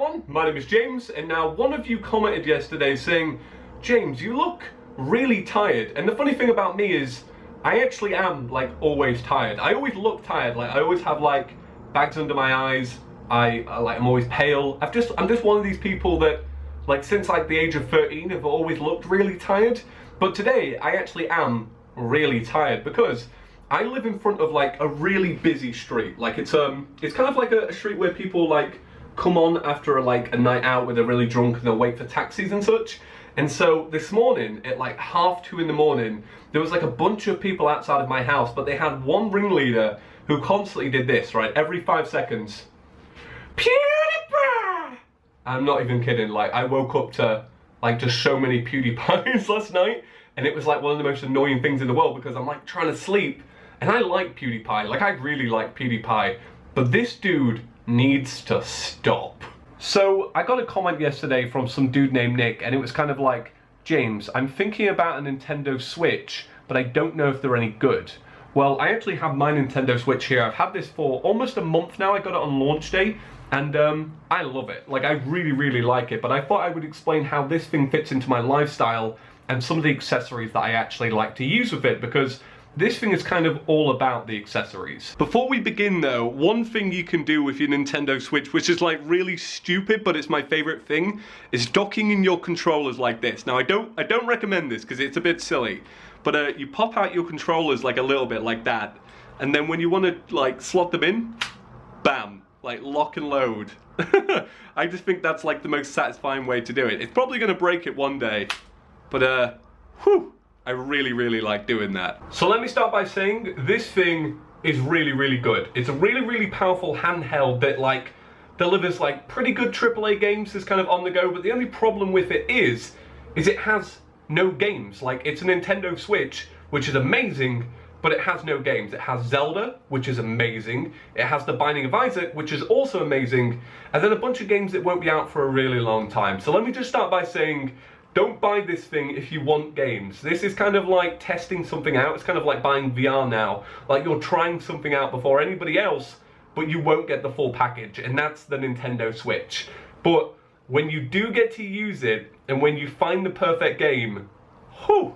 everyone, my name is James, and now one of you commented yesterday saying, James, you look really tired. And the funny thing about me is, I actually am like always tired. I always look tired, like I always have like bags under my eyes, I'm always pale. I'm just one of these people that like since like the age of 13 have always looked really tired. But today I actually am really tired because I live in front of like a really busy street. Like it's kind of like a street where people like come on after like a night out where they're really drunk and they'll wait for taxis and such. And so this morning at like 2:30 in the morning, there was like a bunch of people outside of my house, but they had one ringleader who constantly did this, right? Every 5 seconds. Pewdiepie! I'm not even kidding, like I woke up to like just so many Pewdiepies last night, and it was like one of the most annoying things in the world because I'm like trying to sleep, and I like Pewdiepie, like I really like Pewdiepie, but this dude needs to stop. So I got a comment yesterday from some dude named Nick, and it was kind of like, James, I'm thinking about a Nintendo Switch, but I don't know if they're any good. Well, I actually have my Nintendo Switch here. I've had this for almost a month now. I got it on launch day, and I love it. Like, I really, really like it, but I thought I would explain how this thing fits into my lifestyle and some of the accessories that I actually like to use with it, because this thing is kind of all about the accessories. Before we begin though, one thing you can do with your Nintendo Switch, which is like really stupid, but it's my favorite thing, is docking in your controllers like this. Now I don't recommend this because it's a bit silly, but you pop out your controllers like a little bit like that, and then when you want to like slot them in, bam, like lock and load. I just think that's like the most satisfying way to do it. It's probably gonna break it one day, but whew. I really, really like doing that. So let me start by saying this thing is really, really good. It's a really, really powerful handheld that like delivers like pretty good AAA games that's kind of on the go, but the only problem with it is it has no games. Like it's a Nintendo Switch, which is amazing, but it has no games. It has Zelda, which is amazing. It has The Binding of Isaac, which is also amazing, and then a bunch of games that won't be out for a really long time. So let me just start by saying, don't buy this thing if you want games. This is kind of like testing something out. It's kind of like buying VR now. Like you're trying something out before anybody else, but you won't get the full package, and that's the Nintendo Switch. But when you do get to use it, and when you find the perfect game, whew,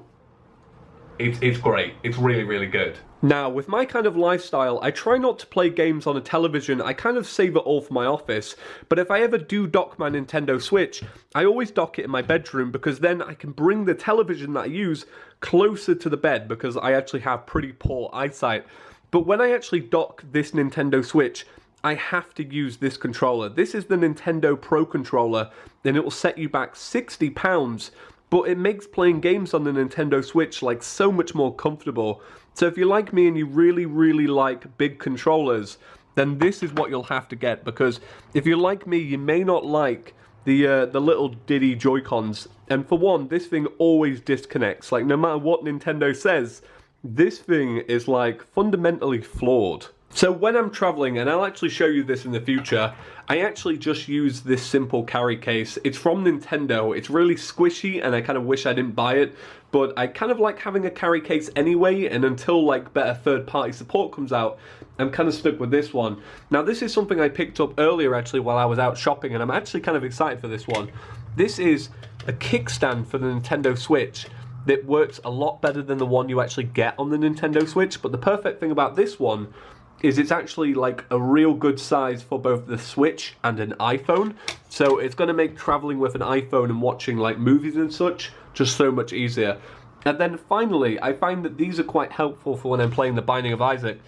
it's great. It's really, really good. Now, with my kind of lifestyle, I try not to play games on a television. I kind of save it all for my office. But if I ever do dock my Nintendo Switch, I always dock it in my bedroom, because then I can bring the television that I use closer to the bed, because I actually have pretty poor eyesight. But when I actually dock this Nintendo Switch, I have to use this controller. This is the Nintendo Pro controller, and it will set you back £60. But it makes playing games on the Nintendo Switch like so much more comfortable. So if you're like me and you really, really like big controllers, then this is what you'll have to get, because if you're like me, you may not like the little Diddy Joy-Cons. And for one, this thing always disconnects. Like no matter what Nintendo says, this thing is like fundamentally flawed. So when I'm traveling, and I'll actually show you this in the future, I actually just use this simple carry case. It's from Nintendo. It's really squishy, and I kind of wish I didn't buy it, but I kind of like having a carry case anyway, and until like better third-party support comes out, I'm kind of stuck with this one. Now this is something I picked up earlier actually while I was out shopping, and I'm actually kind of excited for this one. This is a kickstand for the Nintendo Switch that works a lot better than the one you actually get on the Nintendo Switch, but the perfect thing about this one is it's actually like a real good size for both the Switch and an iPhone. So it's going to make traveling with an iPhone and watching like movies and such just so much easier. And then finally, I find that these are quite helpful for when I'm playing The Binding of Isaac.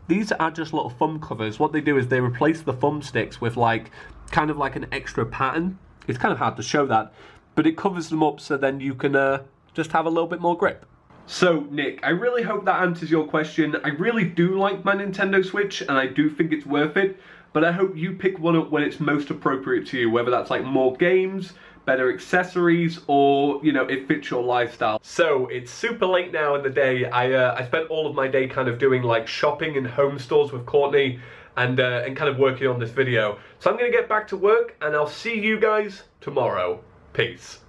These are just little thumb covers. What they do is they replace the thumbsticks with like kind of like an extra pattern. It's kind of hard to show that, but it covers them up so then you can just have a little bit more grip. So, Nick, I really hope that answers your question. I really do like my Nintendo Switch, and I do think it's worth it, but I hope you pick one up when it's most appropriate to you, whether that's like more games, better accessories, or, you know, it fits your lifestyle. So, it's super late now in the day. I spent all of my day kind of doing like shopping in home stores with Courtney, and kind of working on this video. So I'm gonna get back to work, and I'll see you guys tomorrow. Peace.